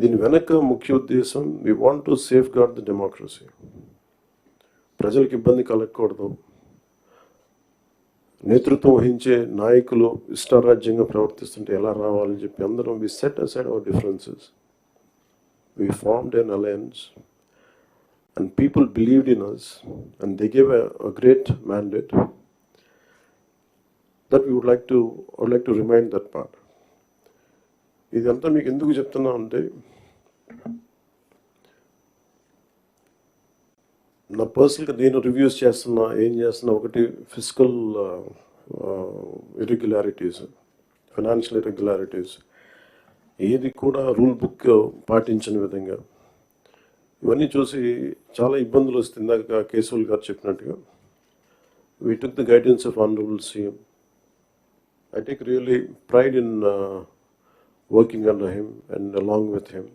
దీని వెనక ముఖ్య ఉద్దేశం, we want to safeguard the democracy. ప్రజలకు ఇబ్బంది కలగకూడదు, నేతృత్వం వహించే నాయకులు ఇష్టారాజ్యంగా ప్రవర్తిస్తుంటే ఎలా రావాలని చెప్పి అందరం we set aside our differences. We formed an alliance and people believed in us and they gave a great mandate that we would like to remind that part. ఇదంతా మీకు ఎందుకు చెప్తున్నా అంటే, నా పర్సనల్గా నేను రివ్యూస్ చేస్తున్నా, ఏం చేస్తున్నా, ఒకటి ఫిజికల్ ఇర్రెగ్యులారిటీస్, ఫైనాన్షియల్ ఇర్రెగ్యులారిటీస్, ఏది కూడా రూల్ బుక్ పాటించని విధంగా ఇవన్నీ చూసి చాలా ఇబ్బందులు వస్తుంది. ఇందాక కేశవుల్ గారు చెప్పినట్టుగా, we took the guidance of Honorable CM. I take really pride in working under him and along with him.